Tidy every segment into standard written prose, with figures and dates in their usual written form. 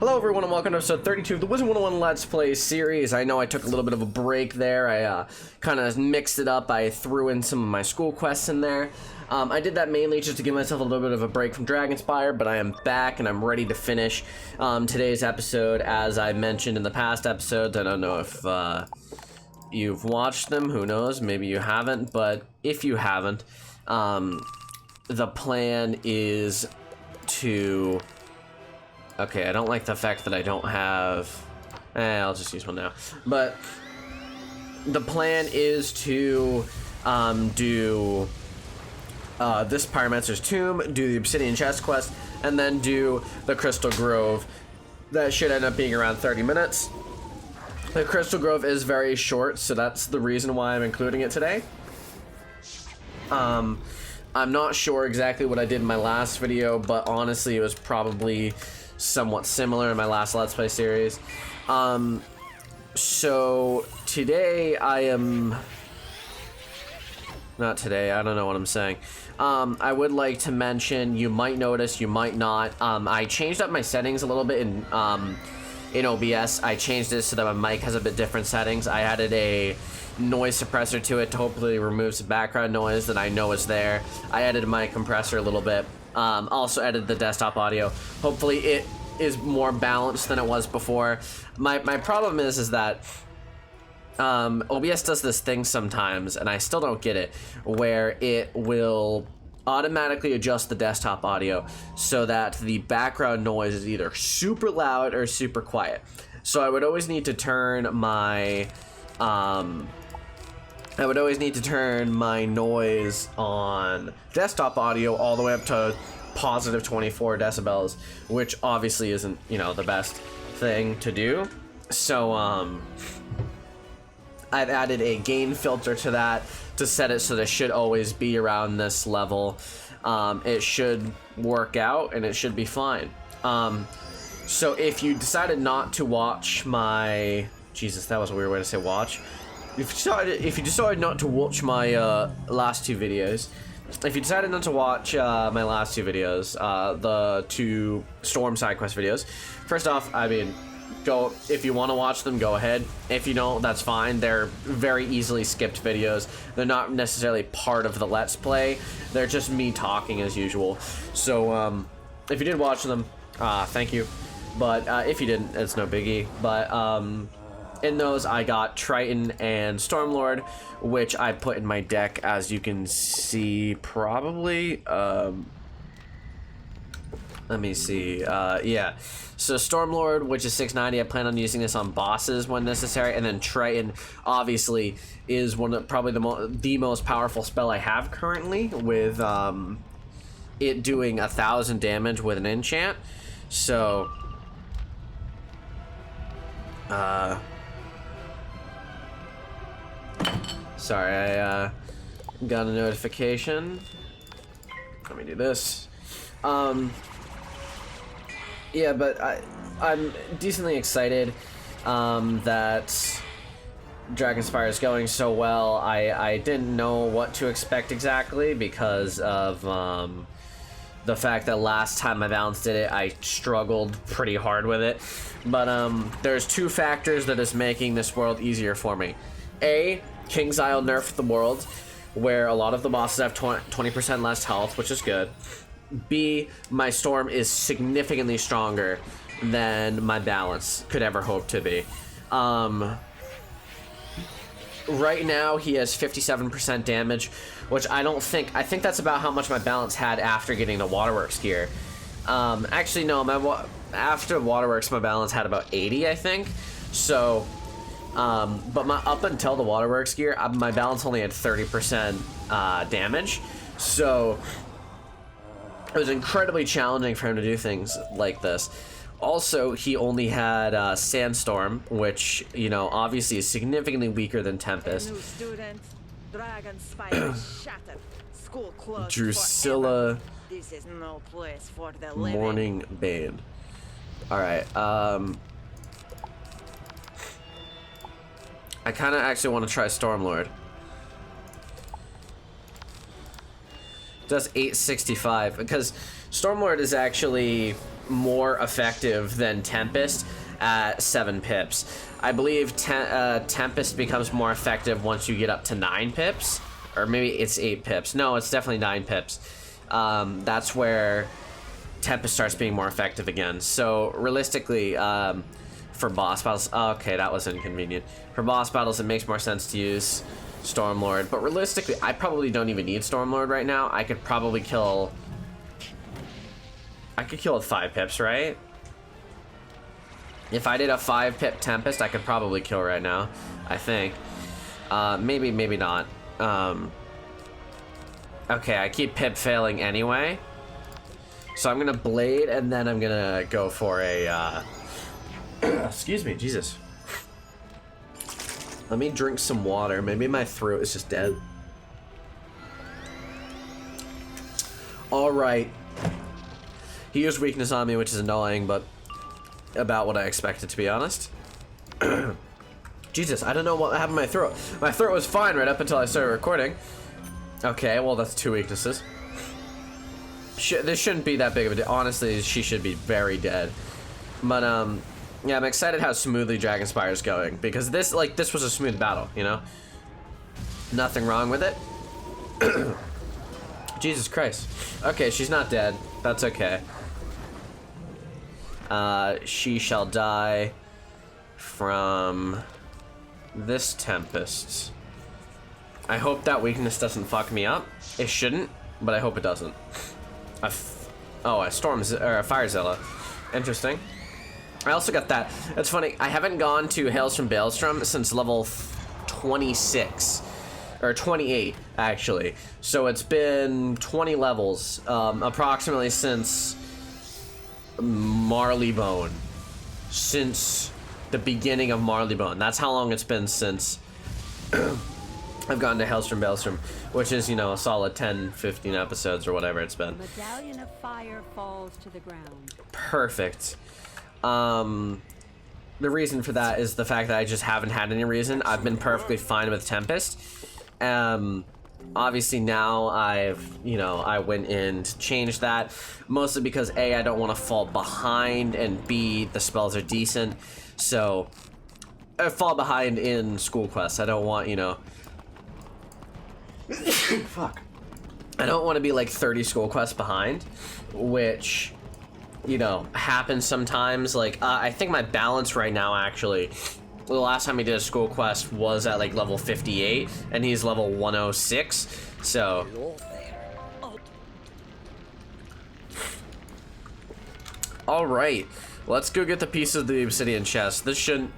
Hello everyone and welcome to episode 32 of the Wizard101 Let's Play series. I know I took a little bit of a break there. I kind of mixed it up. I threw in some of my school quests in there. I did that mainly just to give myself a little bit of a break from Dragonspyre, but I am back and I'm ready to finish today's episode. As I mentioned in the past episodes, I don't know if you've watched them, who knows, maybe you haven't, but if you haven't, the plan is to... Okay, I don't like the fact that I don't have... I'll just use one now. But the plan is to do this Pyromancer's Tomb, do the Obsidian chest quest, and then do the Crystal Grove. That should end up being around 30 minutes. The Crystal Grove is very short, so that's the reason why I'm including it today. I'm not sure exactly what I did in my last video, but honestly it was probably somewhat similar in my last Let's Play series. So today I am... Not today, I don't know what I'm saying. I would like to mention, you might notice, you might not, I changed up my settings a little bit in OBS. I changed it so that my mic has a bit different settings. I added a noise suppressor to it to hopefully remove some background noise that I know is there. I added my compressor a little bit. Also edited the desktop audio. Hopefully it is more balanced than it was before. My problem is that OBS does this thing sometimes, and I still don't get it, where it will automatically adjust the desktop audio so that the background noise is either super loud or super quiet. So I would always need to turn my noise on desktop audio all the way up to positive 24 decibels, which obviously isn't, you know, the best thing to do. So I've added a gain filter to that to set it so that it should always be around this level. It should work out and it should be fine. So if you decided not to watch my... Jesus, that was a weird way to say watch. If you decided not to watch my last two videos, if you decided not to watch my last two videos, the two Storm side quest videos, first off, I mean, go, if you want to watch them, go ahead. If you don't, that's fine. They're very easily skipped videos. They're not necessarily part of the Let's Play. They're just me talking as usual. So if you did watch them, thank you. But if you didn't, it's no biggie. But in those, I got Triton and Stormlord, which I put in my deck, as you can see, probably. Let me see. Yeah. So Stormlord, which is 690, I plan on using this on bosses when necessary, and then Triton, obviously, is one of probably the most powerful spell I have currently, with it doing 1,000 damage with an enchant. So, sorry, I got a notification. Let me do this. Yeah, but I'm decently excited that Dragonspyre is going so well. I didn't know what to expect exactly because of the fact that last time I balanced it, I struggled pretty hard with it. But there's two factors that is making this world easier for me. A, King's Isle nerfed the world, where a lot of the bosses have 20% less health, which is good. B, my Storm is significantly stronger than my balance could ever hope to be. Right now he has 57% damage, which I think that's about how much my balance had after getting the Waterworks gear. Actually no, after Waterworks my balance had about 80, I think. So but up until the Waterworks gear, my balance only had 30% damage. So it was incredibly challenging for him to do things like this. Also, he only had Sandstorm, which, you know, obviously is significantly weaker than Tempest. New student, Dragonspyre shattered. School closed Drusilla, this is no place for the living. Morning Bane. Alright, I kind of actually want to try Stormlord. Does 865 because Stormlord is actually more effective than Tempest at 7 pips. I believe Tempest becomes more effective once you get up to 9 pips. Or maybe it's 8 pips. No, it's definitely 9 pips. That's where Tempest starts being more effective again. So realistically, for boss battles, okay, that was inconvenient. For boss battles, it makes more sense to use Stormlord. But realistically, I probably don't even need Stormlord right now. I could probably kill... I could kill with 5 pips, right? If I did a 5 pip Tempest, I could probably kill right now, I think. Maybe, maybe not. Okay, I keep pip failing anyway. So I'm gonna blade and then I'm gonna go for a, excuse me, Jesus. Let me drink some water. Maybe my throat is just dead. All right. He used weakness on me, which is annoying, but about what I expected, to be honest. Jesus, I don't know what happened to my throat. My throat was fine right up until I started recording. Okay, well, that's 2 weaknesses. This shouldn't be that big of a deal. Honestly, she should be very dead. But, yeah, I'm excited how smoothly Dragonspyre is going. Because this was a smooth battle, you know? Nothing wrong with it. Jesus Christ. Okay, she's not dead. That's okay. She shall die from this Tempest. I hope that weakness doesn't fuck me up. It shouldn't, but I hope it doesn't. Oh, a Firezilla. Interesting. I also got that. That's funny. I haven't gone to Hailstrom Baelstrom since level 26. Or 28, actually. So it's been 20 levels, approximately since Marleybone. Since the beginning of Marleybone. That's how long it's been since I've gone to Hailstrom Baelstrom, which is, you know, a solid 10, 15 episodes or whatever it's been. The medallion of fire falls to the ground. Perfect. The reason for that is the fact that I just haven't had any reason. I've been perfectly fine with Tempest. Obviously now I went in to change that, mostly because A, I don't want to fall behind, and B, the spells are decent. So I fall behind in school quests. I don't want, you know, fuck. I don't want to be like 30 school quests behind, which, you know, happens sometimes. Like, I think my balance right now, actually, the last time he did a school quest was at like level 58, and he's level 106, so. All right, let's go get the piece of the obsidian chest. This shouldn't,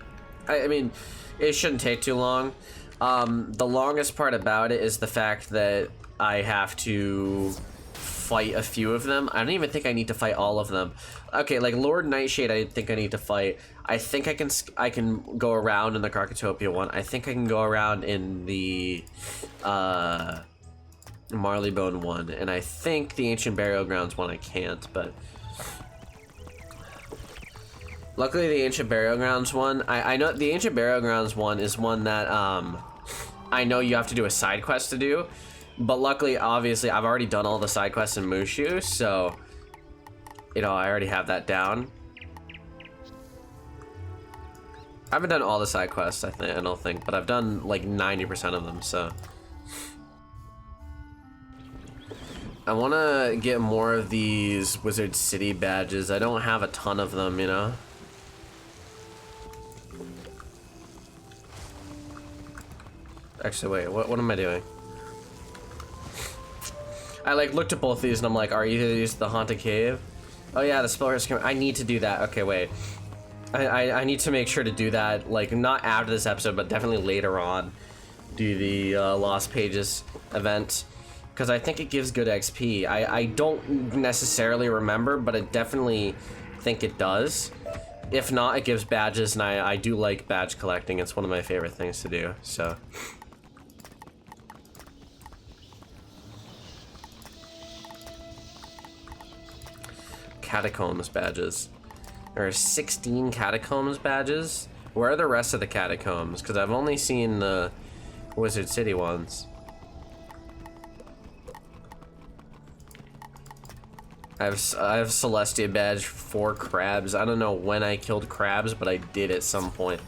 I mean, it shouldn't take too long. The longest part about it is the fact that I have to fight a few of them. I don't even think I need to fight all of them. Okay, like Lord Nightshade, I think I need to fight. I think I can go around in the Crocotopia one. I think I can go around in the Marleybone one, and I think the Ancient Burial Grounds one I can't, but luckily the Ancient Burial Grounds one, I know the Ancient Burial Grounds one is one that I know you have to do a side quest to do, but luckily, obviously, I've already done all the side quests in Mushu, so, you know, I already have that down. I haven't done all the side quests, I don't think, but I've done like 90% of them, so. I want to get more of these Wizard City badges. I don't have a ton of them, you know? Actually, wait, what am I doing? I like looked at both of these and I'm like, are either of these the Haunted Cave? Oh yeah, the Spellers can. I need to do that. Okay, wait. I need to make sure to do that, like, not after this episode, but definitely later on. Do the Lost Pages event. Because I think it gives good XP. I don't necessarily remember, but I definitely think it does. If not, it gives badges, and I do like badge collecting. It's one of my favorite things to do, so. Catacombs badges. There are 16 Catacombs badges. Where are the rest of the Catacombs? Because I've only seen the Wizard City ones. I have Celestia badge for crabs. I don't know when I killed crabs, but I did at some point.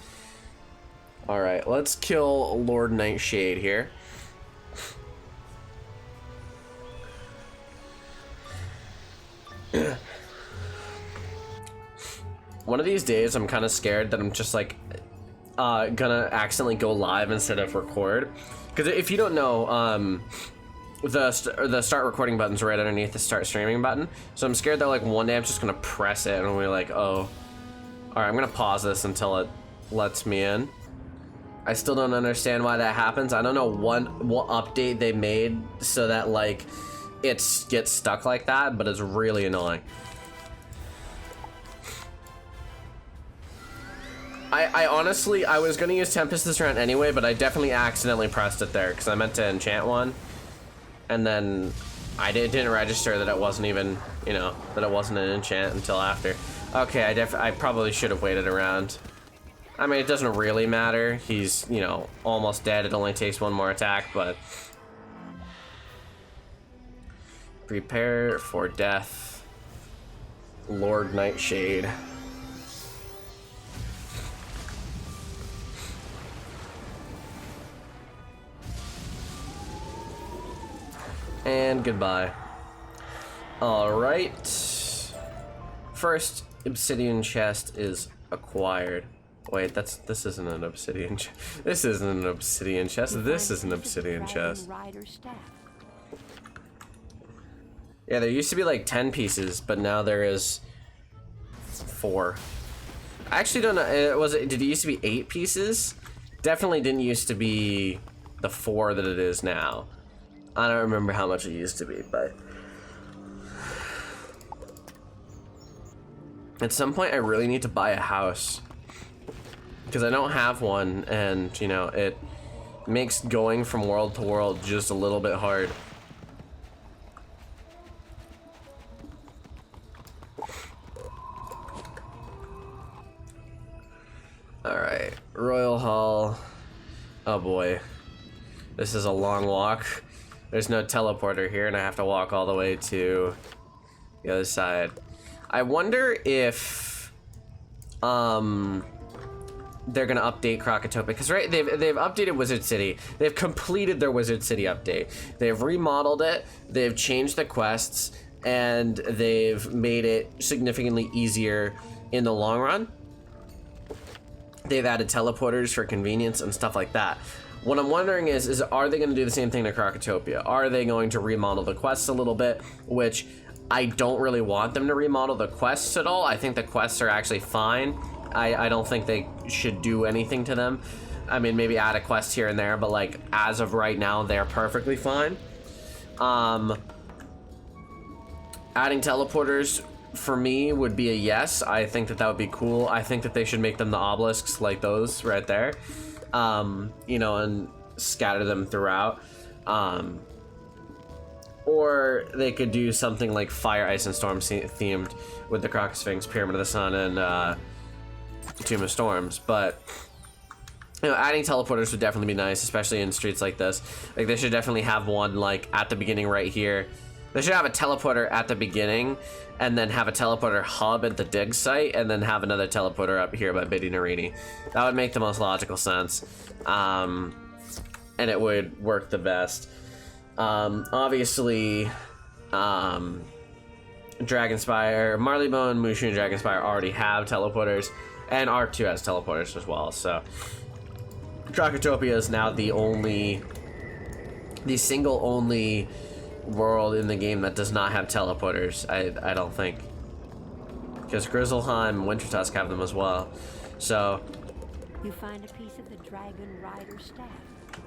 All right, let's kill Lord Nightshade here. One of these days, I'm kind of scared that I'm just like gonna accidentally go live instead of record. Because if you don't know, the start recording button's right underneath the start streaming button. So I'm scared that like one day I'm just gonna press it and we're like, oh, all right, I'm gonna pause this until it lets me in. I still don't understand why that happens. I don't know what update they made so that like it gets stuck like that, but it's really annoying. I honestly, I was gonna use Tempest this round anyway, but I definitely accidentally pressed it there because I meant to enchant one, and then I didn't register that it wasn't even, you know, that it wasn't an enchant until after. Okay, I probably should have waited around. I mean, it doesn't really matter. He's, you know, almost dead. It only takes one more attack, but prepare for death, Lord Nightshade. And goodbye. Alright. First obsidian chest is acquired. Wait, this isn't an obsidian chest. This isn't an obsidian chest. This is an obsidian chest. Yeah, there used to be like 10 pieces, but now there is 4. I actually don't know. Did it used to be 8 pieces? Definitely didn't used to be the 4 that it is now. I don't remember how much it used to be, but at some point I really need to buy a house because I don't have one, and you know, it makes going from world to world just a little bit hard. Alright, Royal Hall. Oh boy, this is a long walk. There's no teleporter here, and I have to walk all the way to the other side. I wonder if they're gonna update Crocotopia, because right, they've updated Wizard City. They've completed their Wizard City update. They've remodeled it. They've changed the quests, and they've made it significantly easier in the long run. They've added teleporters for convenience and stuff like that. What I'm wondering is are they going to do the same thing to Crocotopia? Are they going to remodel the quests a little bit? Which I don't really want them to remodel the quests at all. I think the quests are actually fine. I don't think they should do anything to them. I mean, maybe add a quest here and there, but like as of right now, they're perfectly fine. Adding teleporters for me would be a yes. I think that would be cool. I think that they should make them the obelisks like those right there. You know, and scatter them throughout. Or they could do something like Fire, Ice, and Storm themed with the Crocosphinx, Pyramid of the Sun, and Tomb of Storms. But you know, adding teleporters would definitely be nice, especially in streets like this. Like, they should definitely have one like at the beginning right here. They should have a teleporter at the beginning, and then have a teleporter hub at the dig site, and then have another teleporter up here by Biddy Narini. That would make the most logical sense, and it would work the best. Obviously, Dragonspyre, Marleybone, Mushu, and Dragonspyre already have teleporters, and Arc 2 has teleporters as well. So Crocotopia is now the single only world in the game that does not have teleporters. I don't think, because Grizzleheim and Wintertusk have them as well. So You find a piece of the Dragon Rider staff.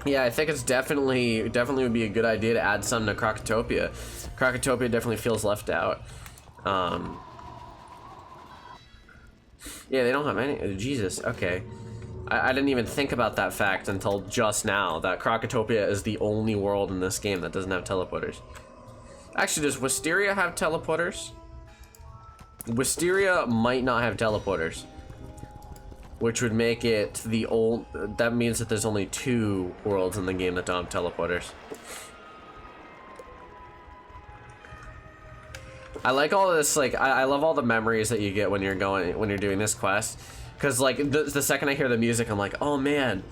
yeah, I think it's definitely would be a good idea to add some to Crocotopia. Crocotopia definitely feels left out. Yeah, they don't have any. Jesus, okay. I didn't even think about that fact until just now, that Crocotopia is the only world in this game that doesn't have teleporters. Actually, does Wisteria have teleporters? Wisteria might not have teleporters, which would make it that means that there's only 2 worlds in the game that don't have teleporters. I like all this, like, I love all the memories that you get when you're doing this quest. Because, like, the second I hear the music, I'm like, oh man,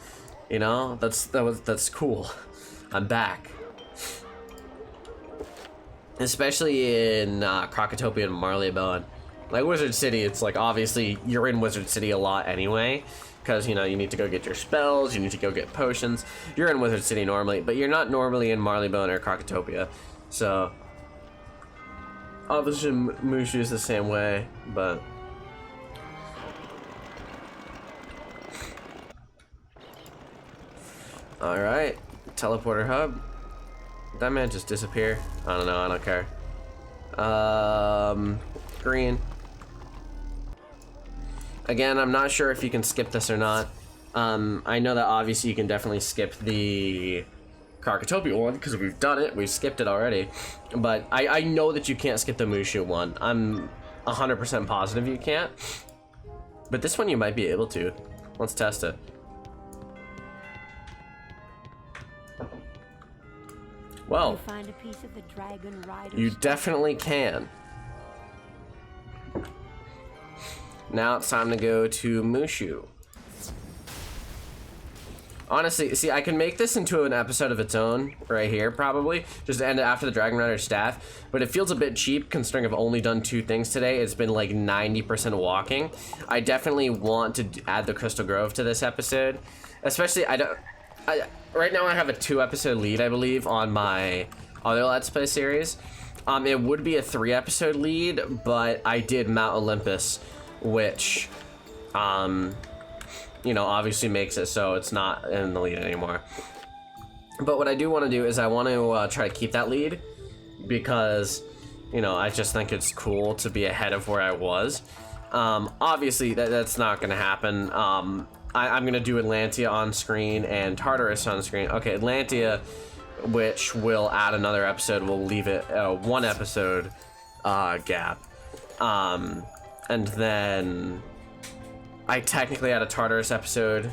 you know, that's cool. I'm back. Especially in Crocotopia and Marleybone. Like, Wizard City, it's like, obviously, you're in Wizard City a lot anyway. Because, you know, you need to go get your spells, you need to go get potions. You're in Wizard City normally, but you're not normally in Marleybone or Crocotopia. So, obviously, Mushu is the same way, but... Alright, teleporter hub. Did that man just disappear? I don't know, I don't care. Green. Again, I'm not sure if you can skip this or not. I know that obviously you can definitely skip the Crocotopia one, because we've done it, we've skipped it already. But I know that you can't skip the Mushu one. I'm 100% positive you can't. But this one you might be able to. Let's test it. Well, Find a piece of the Dragon Rider you definitely can. Now it's time to go to Mushu. Honestly, see, I can make this into an episode of its own right here, probably. Just end it after the Dragon Rider staff. But it feels a bit cheap considering I've only done 2 things today. It's been like 90% walking. I definitely want to add the Crystal Grove to this episode. Especially, right now I have a 2-episode lead, I believe, on my other Let's Play series. It would be a 3-episode lead, but I did Mount Olympus, which, you know, obviously makes it so it's not in the lead anymore. But what I do want to do is I want to try to keep that lead because, you know, I just think it's cool to be ahead of where I was. Obviously, that's not going to happen. I'm going to do Atlantia on screen and Tartarus on screen. Okay, Atlantia, which will add another episode, we'll leave it a 1-episode gap. And then I technically had a Tartarus episode.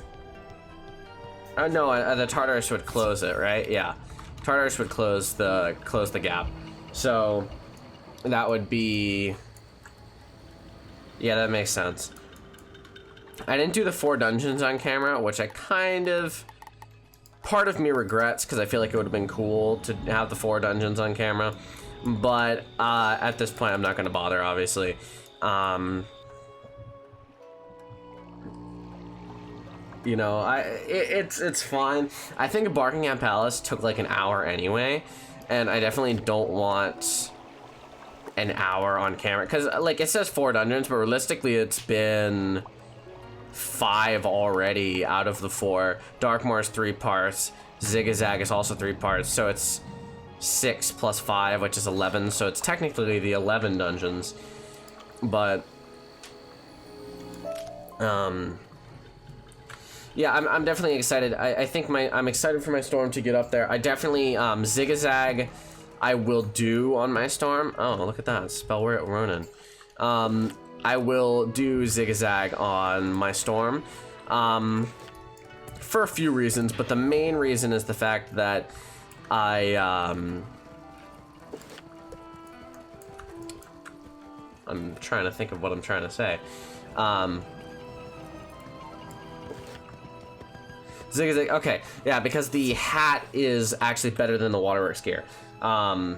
Oh no, the Tartarus would close it, right? Yeah, Tartarus would close the gap. So that would be, yeah, that makes sense. I didn't do the 4 dungeons on camera, which I kind of, part of me regrets because I feel like it would have been cool to have the 4 dungeons on camera. But at this point, I'm not going to bother, obviously. You know, it's fine. I think Barkingham Palace took like an hour anyway, and I definitely don't want an hour on camera because, like, it says 4 dungeons, but realistically, it's been 5 already out of the 4. Darkmoor is 3 parts. Zigzag is also 3 parts, so it's 6 plus 5, which is 11. So it's technically the 11 dungeons, but yeah, I'm definitely excited. I think I'm excited for my storm to get up there. I definitely Zigzag I will do on my storm. Oh, look at that, Spellware Ronin. I will do Zigzag on my storm for a few reasons, but the main reason is the fact that I'm trying to think of what I'm trying to say. Zigzag, okay, yeah, because the hat is actually better than the Waterworks gear.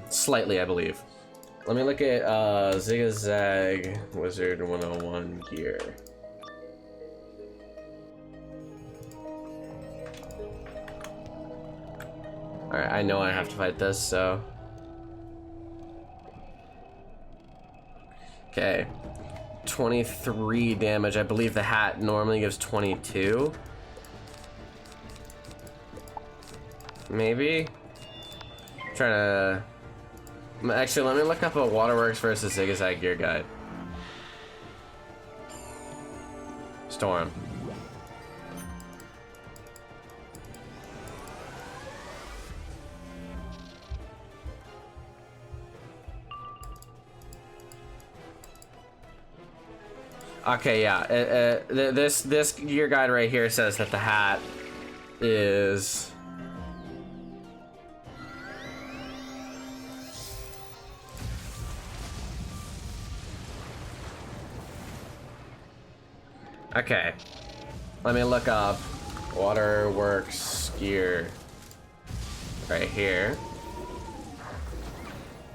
Slightly, I believe. Let me look at Zigzag Wizard 101 gear. Alright, I know I have to fight this, so. Okay. 23 damage. I believe the hat normally gives 22. Maybe? I'm trying to... Actually, let me look up a Waterworks versus Zigzag gear guide. Storm. Okay, yeah. This gear guide right here says that the hat is... Okay. Let me look up Waterworks gear right here.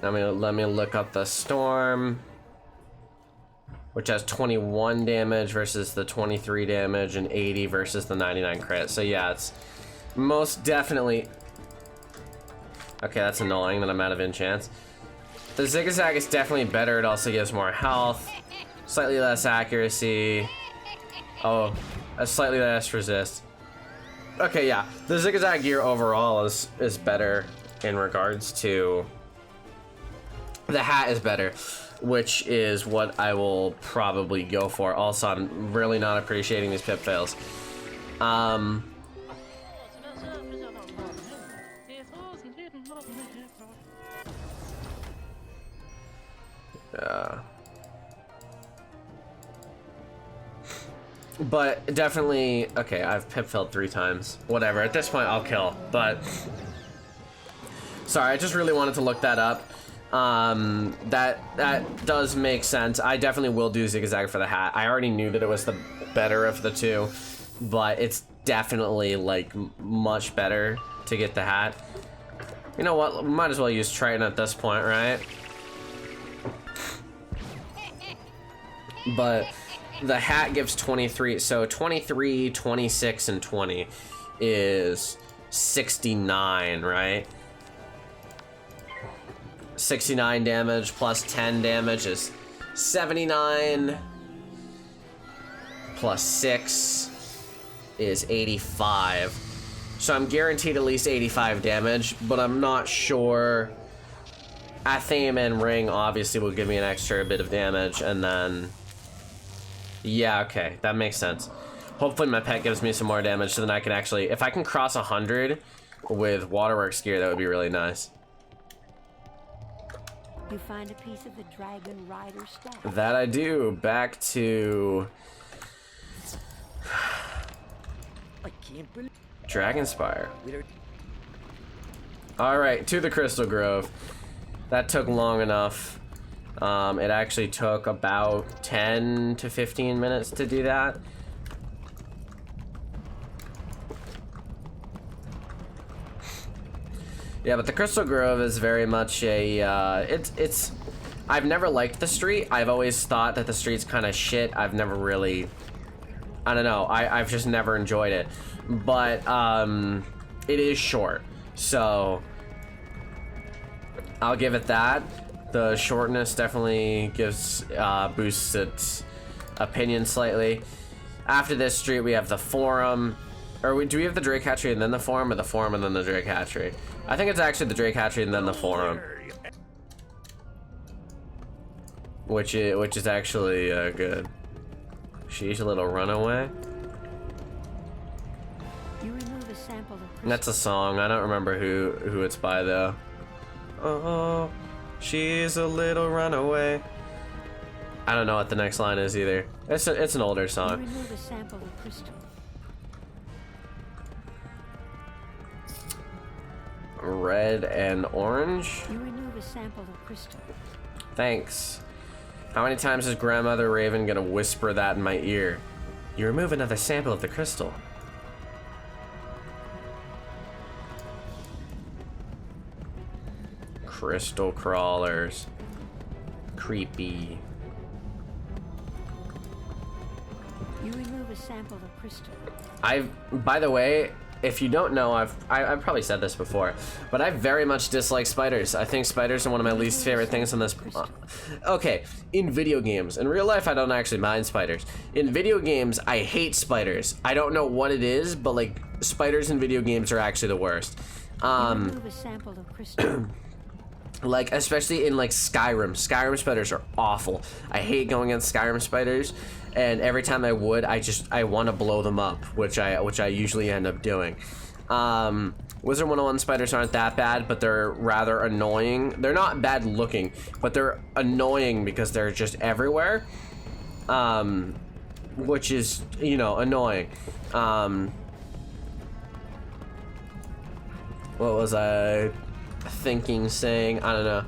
Let me look up the Storm, which has 21 damage versus the 23 damage and 80 versus the 99 crit. So yeah, it's most definitely... Okay, that's annoying that I'm out of enchants. The Zigzag is definitely better. It also gives more health, slightly less accuracy. Oh, a slightly less resist. Okay, yeah, the Zigzag gear overall is better in regards to... The hat is better, which is what I will probably go for. Also, I'm really not appreciating these pip fails. But definitely, okay, I've pip failed 3 times. Whatever, at this point I'll kill, but... Sorry, I just really wanted to look that up. That does make sense. I definitely will do Zigzag for the hat. I already knew that it was the better of the two, but it's definitely, like, much better to get the hat. You know what, might as well use Triton at this point, right? But the hat gives 23, so 23, 26, and 20 is 69, right? 69 damage plus 10 damage is 79, plus 6 is 85. So I'm guaranteed at least 85 damage, but I'm not sure. Athame and Ring obviously will give me an extra bit of damage, and then... Yeah, okay, that makes sense. Hopefully my pet gives me some more damage so then I can actually... If I can cross 100 with Waterworks gear, that would be really nice. You find a piece of the Dragon Rider staff. That I do. Back to... I can't believe... Dragonspyre. Alright, to the Crystal Grove. That took long enough. It actually took about 10 to 15 minutes to do that. Yeah, but the Crystal Grove is very much a, it's... I've never liked the street. I've always thought that the street's kind of shit. I've never really... I don't know. I've just never enjoyed it. But, it is short. So... I'll give it that. The shortness definitely gives, boosts its opinion slightly. After this street, we have the Forum. Or do we have the Drake Hatchery and then the Forum, or the Forum and then the Drake Hatchery? I think it's actually the Drake Hatchery and then the Forum. Which is actually, good. She's a little runaway. You remove a sample of That's a song. I don't remember who it's by, though. Oh, she's a little runaway. I don't know what the next line is either. It's an older You song. remove a sample of crystal. Red and orange. You remove a sample of crystal. Thanks. How many times is Grandmother Raven gonna whisper that in my ear? You remove another sample of the crystal. Crystal crawlers. Creepy. You remove a sample of crystal. By the way, if you don't know, I've probably said this before, but I very much dislike spiders. I think spiders are one of my least favorite things in this. Okay, in video games. In real life, I don't actually mind spiders. In video games, I hate spiders. I don't know what it is, but like spiders in video games are actually the worst. You remove a sample of crystal. Like, especially in like Skyrim. Skyrim spiders are awful. I hate going against Skyrim spiders, and every time I would, I want to blow them up, which I usually end up doing. Wizard101 spiders aren't that bad, but they're rather annoying. They're not bad looking, but they're annoying because they're just everywhere. Which is, you know, annoying. What was I thinking, saying? I don't know.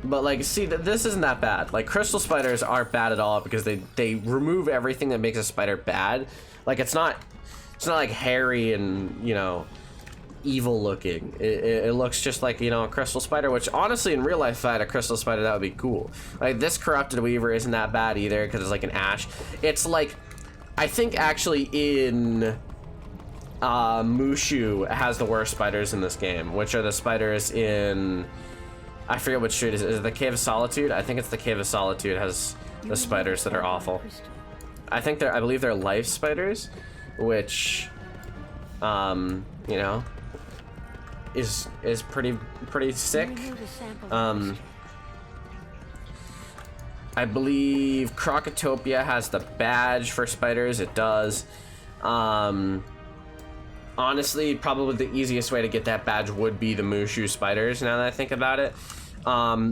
But like, see, this isn't that bad. Like, crystal spiders aren't bad at all because they remove everything that makes a spider bad. Like, it's not like hairy and, you know, evil looking. It looks just like, you know, a crystal spider, which honestly in real life if I had a crystal spider that would be cool. Like, this corrupted weaver isn't that bad either because it's like an ash. It's like, I think actually in Mushu has the worst spiders in this game, which are the spiders in, I forget what street is it the Cave of Solitude? I think it's the Cave of Solitude has the spiders that are awful. I believe they're life spiders, which you know, is pretty sick. I believe Crocotopia has the badge for spiders. It does. Honestly, probably the easiest way to get that badge would be the Mushu spiders, now that I think about it.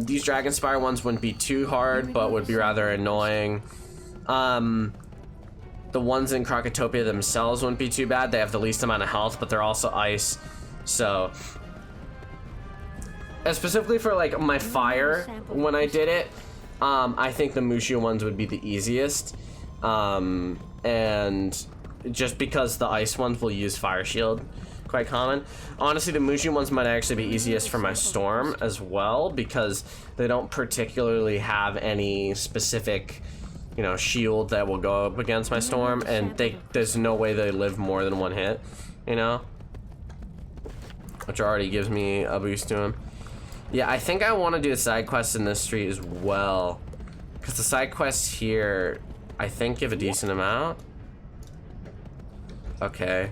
These Dragonspyre ones wouldn't be too hard, but would be rather annoying. The ones in Crocotopia themselves wouldn't be too bad. They have the least amount of health, but they're also ice. So, specifically for like my fire, when I did it, I think the Mushu ones would be the easiest. And just because the ice ones will use fire shield, quite common. Honestly, the Mushu ones might actually be easiest for my storm as well, because they don't particularly have any specific, you know, shield that will go up against my storm, and there's no way they live more than one hit, you know, which already gives me a boost to them. Yeah, I think I want to do the side quests in this street as well, because the side quests here I think give a decent amount. Okay.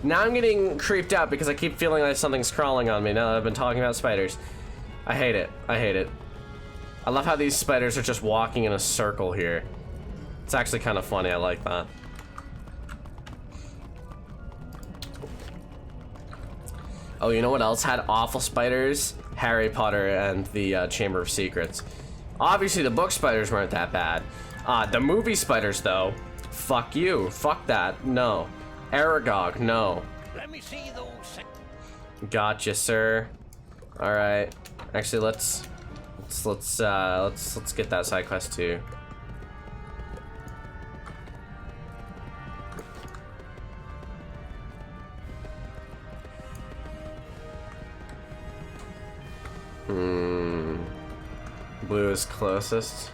Now I'm getting creeped out because I keep feeling like something's crawling on me now that I've been talking about spiders. I hate it. I hate it. I love how these spiders are just walking in a circle here. It's actually kind of funny. I like that. Oh, you know what else had awful spiders? Harry Potter and the Chamber of Secrets. Obviously, the book spiders weren't that bad. The movie spiders, though, fuck you. Fuck that. No. Aragog, no. Let me see those. Gotcha, sir. All right. Actually, let's get that side quest too. Blue is closest.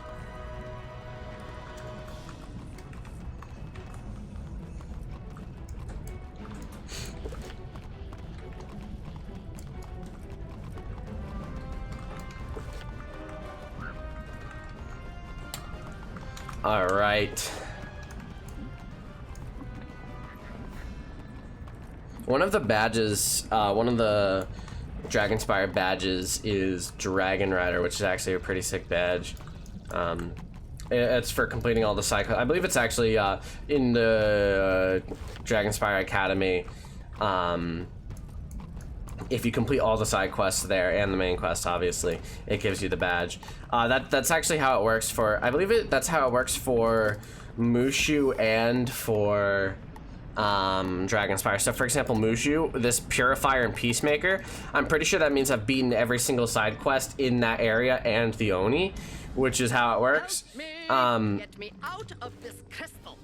All right. One of the badges, one of the Dragonspyre badges is Dragon Rider, which is actually a pretty sick badge. It's for completing all the side quests. I believe it's actually in the Dragonspyre Academy. If you complete all the side quests there and the main quest, obviously, it gives you the badge. That's actually how it works for, I believe that's how it works for Mushu and for Dragonspyre. So for example, Mushu, this Purifier and Peacemaker, I'm pretty sure that means I've beaten every single side quest in that area and the Oni, which is how it works. Get me out of this crystal.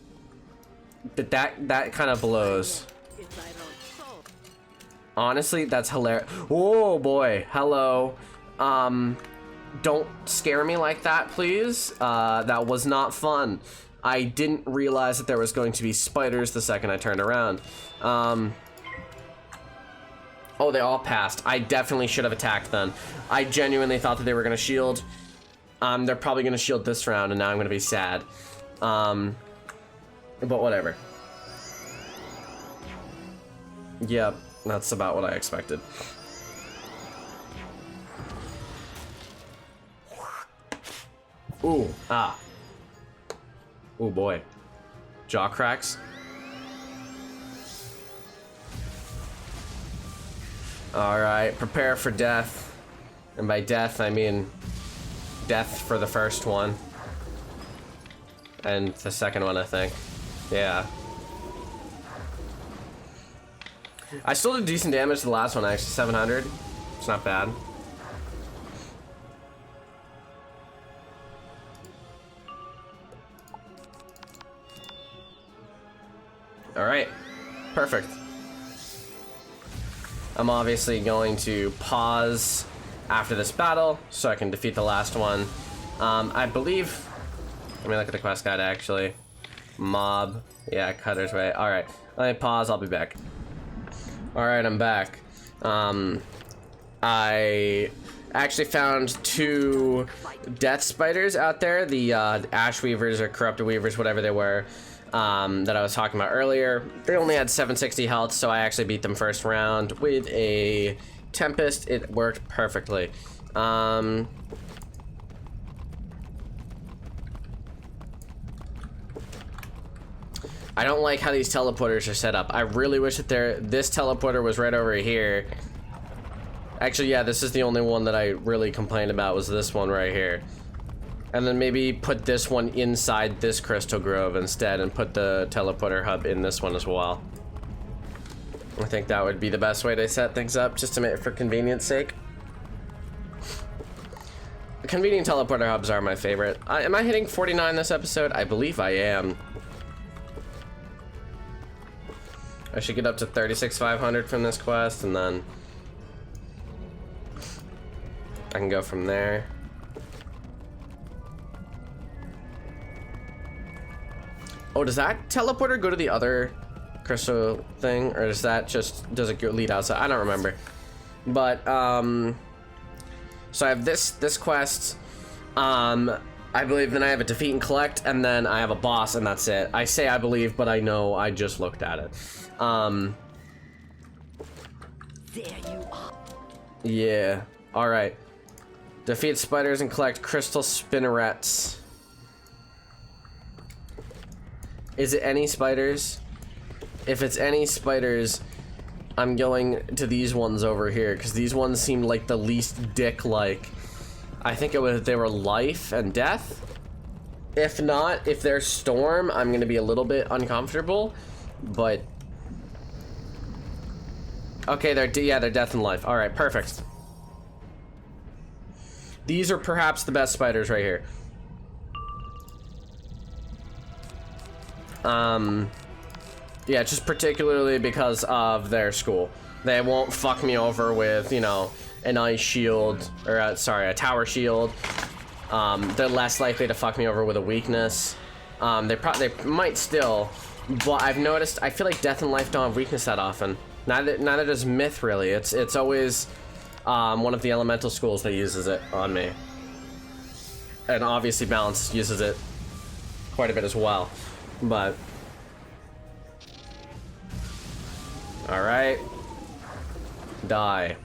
But that kind of blows. Honestly, that's hilarious. Oh boy, hello. Don't scare me like that, please. That was not fun. I didn't realize that there was going to be spiders the second I turned around. Oh, they all passed. I definitely should have attacked then. I genuinely thought that they were gonna shield. They're probably gonna shield this round, and now I'm gonna be sad. But whatever. Yep. That's about what I expected. Ooh, ah. Ooh boy. Jaw cracks. Alright, prepare for death. And by death, I mean death for the first one. And the second one, I think. Yeah. I still did decent damage to the last one, actually. 700. It's not bad. Alright. Perfect. I'm obviously going to pause after this battle so I can defeat the last one. I believe... Let me look at the quest guide, actually. Mob. Yeah, Cutter's Way. Alright. Let me pause. I'll be back. Alright, I'm back. I actually found 2 death spiders out there. The Ash Weavers or Corrupted Weavers, whatever they were, that I was talking about earlier. They only had 760 health, so I actually beat them first round with a Tempest. It worked perfectly. I don't like how these teleporters are set up. I really wish that this teleporter was right over here. Actually, yeah, this is the only one that I really complained about, was this one right here. And then maybe put this one inside this crystal grove instead and put the teleporter hub in this one as well. I think that would be the best way to set things up, just to make it for convenience sake. Convenient teleporter hubs are my favorite. Am I hitting 49 this episode? I believe I am. I should get up to 36,500 from this quest, and then I can go from there. Oh, does that teleporter go to the other crystal thing, or does that just, does it go lead outside? I don't remember. But so I have this quest. I believe then I have a defeat and collect, and then I have a boss, and that's it. I say I believe, but I know I just looked at it. There you are. Yeah. All right. Defeat spiders and collect crystal spinnerets. Is it any spiders? If it's any spiders, I'm going to these ones over here, because these ones seem like the least dick-like. I think they were life and death. If not, if they're storm, I'm gonna be a little bit uncomfortable, but okay, they're death and life. All right, perfect. These are perhaps the best spiders right here. Yeah, just particularly because of their school. They won't fuck me over with, you know, an ice shield, or sorry, a tower shield. They're less likely to fuck me over with a weakness. They might still, but I've noticed, I feel like death and life don't have weakness that often. Neither does myth, really. It's always one of the elemental schools that uses it on me, and obviously balance uses it quite a bit as well. But all right, die.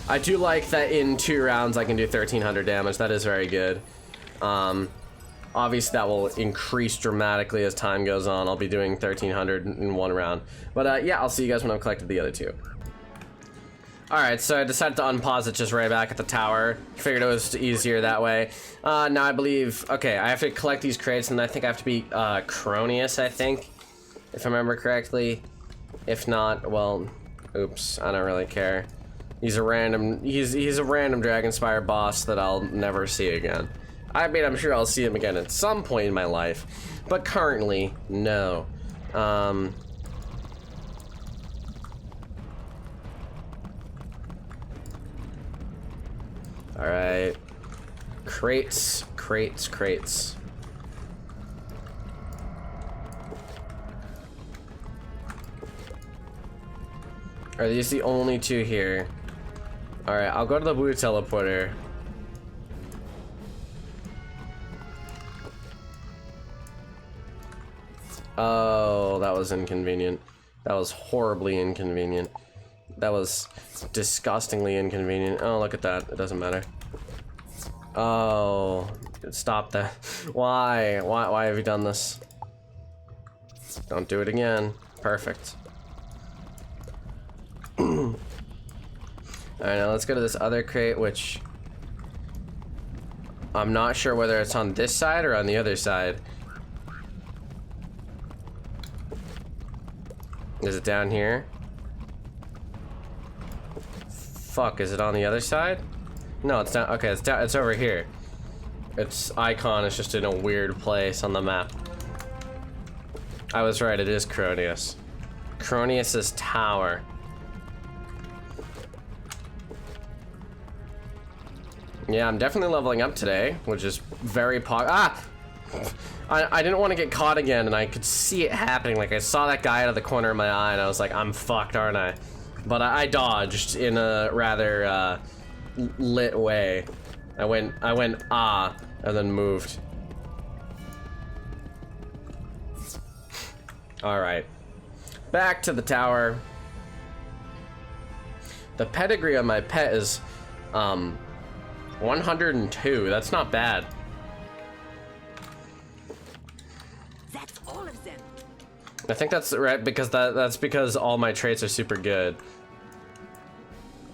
I do like that in 2 rounds I can do 1,300 damage. That is very good. Obviously that will increase dramatically as time goes on. I'll be doing 1,300 in 1 round. But yeah, I'll see you guys when I've collected the other 2. Alright, so I decided to unpause it just right back at the tower. Figured it was easier that way. Now I believe, okay, I have to collect these crates, and I think I have to be Cronius, I think, if I remember correctly. If not, well, oops, I don't really care. He's a random Dragonspyre boss that I'll never see again. I mean, I'm sure I'll see him again at some point in my life, but currently, no. Alright. Crates. Are these the only 2 here? Alright, I'll go to the blue teleporter. Oh, that was inconvenient. That was horribly inconvenient. That was disgustingly inconvenient. Oh, look at that. It doesn't matter. Oh, stop that. Why? Why have you done this? Don't do it again. Perfect. Alright, now let's go to this other crate, which I'm not sure whether it's on this side or on the other side. Is it down here? Fuck, is it on the other side? No, it's down. Okay, it's down. It's over here. Its icon is just in a weird place on the map. I was right, it is Cronius. Cronius's tower. Yeah, I'm definitely leveling up today, which is very I didn't want to get caught again, and I could see it happening. Like, I saw that guy out of the corner of my eye, and I was like, I'm fucked, aren't I? But I dodged in a rather lit way. I went and then moved. All right, back to the tower. The pedigree on my pet is 102. That's not bad. That's all of them. I think that's right, because that's because all my traits are super good.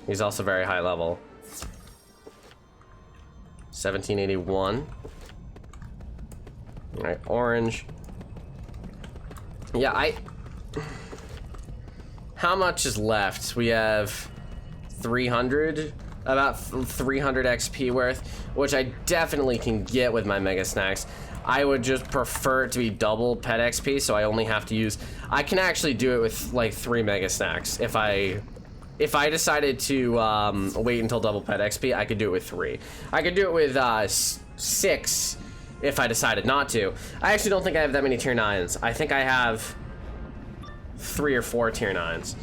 He's also very high level. 1781. All right, orange. Yeah, how much is left? We have 300, about 300 XP worth, which I definitely can get with my Mega Snacks. I would just prefer it to be double pet XP, so I only have to use, I can actually do it with like 3 Mega Snacks. If I decided to wait until double pet XP, I could do it with 3. I could do it with 6 if I decided not to. I actually don't think I have that many tier 9s. I think I have 3 or 4 tier 9s.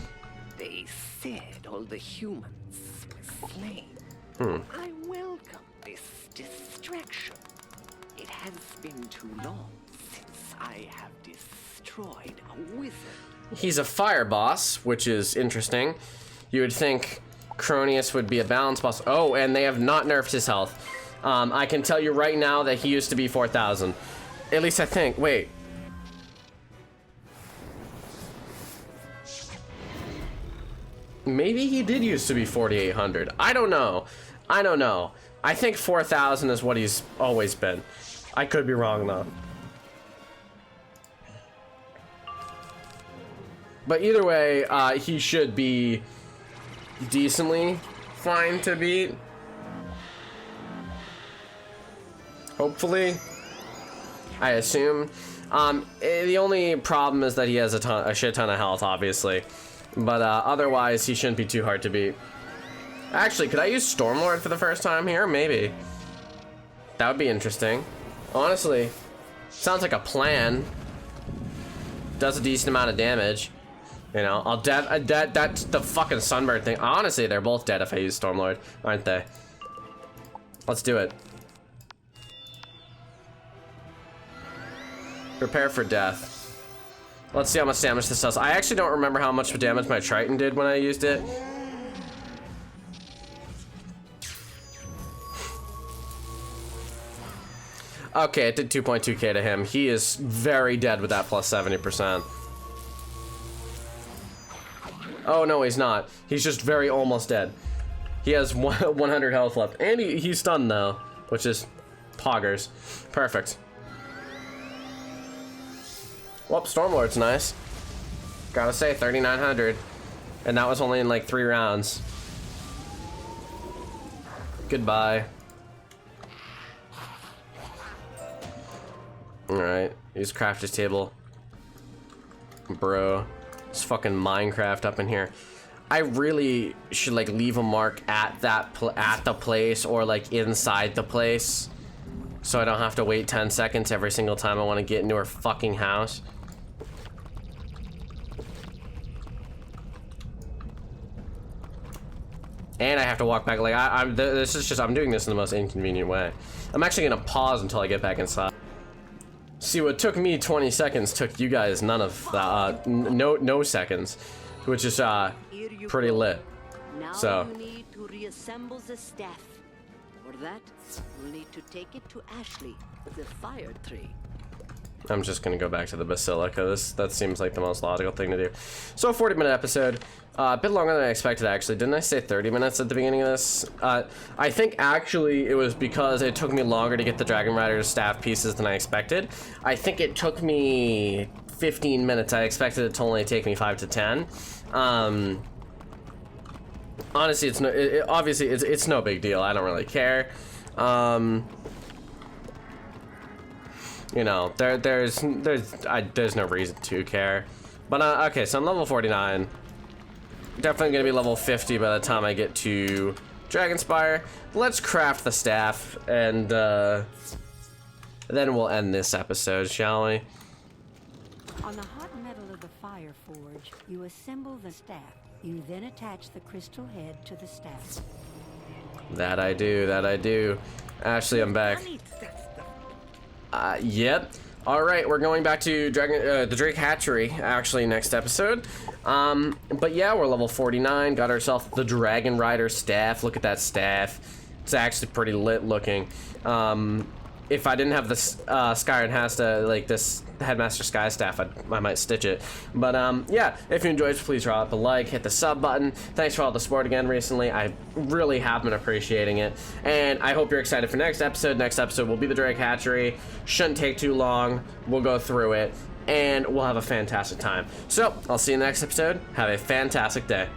They said all the humans were slain. I welcome this distraction. It has been too long since I have destroyed a wizard. He's a fire boss, which is interesting. You would think Cronius would be a balance boss. Oh, and they have not nerfed his health. I can tell you right now that he used to be 4,000. At least I think. Wait. Maybe he did used to be 4,800. I don't know. I don't know. I think 4,000 is what he's always been. I could be wrong though. But either way, he should be decently fine to beat. Hopefully, I assume. The only problem is that he has a shit ton of health, obviously. But otherwise, he shouldn't be too hard to beat. Actually, could I use Stormlord for the first time here? Maybe. That would be interesting. Honestly, sounds like a plan. Does a decent amount of damage. You know, I'll that's the fucking sunbird thing. Honestly, they're both dead if I use Stormlord, aren't they? Let's do it. Prepare for death. Let's see how much damage this does. I actually don't remember how much damage my Triton did when I used it. Okay, it did 2.2k to him. He is very dead with that plus 70%. Oh, no, he's not. He's just very almost dead. He has 100 health left. And he's stunned, though, which is poggers. Perfect. Well, Stormlord's nice. Gotta say, 3,900. And that was only in like 3 rounds. Goodbye. Alright, use crafter's table. Bro. It's fucking Minecraft up in here. I really should like leave a mark at the place or like inside the place, so I don't have to wait 10 seconds every single time I want to get into her fucking house. And I have to walk back. Like I'm doing this in the most inconvenient way. I'm actually gonna pause until I get back inside. See, what took me 20 seconds took you guys none of that, no seconds, which is pretty lit. Now So you need to reassemble the staff. For that, you'll need to take it to Ashley, the fire tree. I'm just gonna go back to the Basilica. That seems like the most logical thing to do. So a 40-minute episode. A bit longer than I expected, actually. Didn't I say 30 minutes at the beginning of this? I think actually it was because it took me longer to get the Dragon Rider staff pieces than I expected. I think it took me 15 minutes. I expected it to only take me 5 to 10. Honestly, obviously it's no big deal. I don't really care. You know, there's no reason to care. But okay, so I'm level 49. Definitely gonna be level 50 by the time I get to Dragonspyre. Let's craft the staff, and then we'll end this episode, shall we? On the hot metal of the fire forge, you assemble the staff. You then attach the crystal head to the staff. That I do. Ashley, I'm back. Yep. All right, we're going back to the Drake Hatchery, actually, next episode. But yeah, we're level 49. Got ourselves the Dragon Rider staff. Look at that staff. It's actually pretty lit looking. If I didn't have this Sky and Hasta, like this Headmaster Sky staff, I might stitch it. But yeah, if you enjoyed, please drop a like, hit the sub button. Thanks for all the support again recently. I really have been appreciating it. And I hope you're excited for next episode. Next episode will be the Drake Hatchery. Shouldn't take too long. We'll go through it, and we'll have a fantastic time. So, I'll see you in the next episode. Have a fantastic day.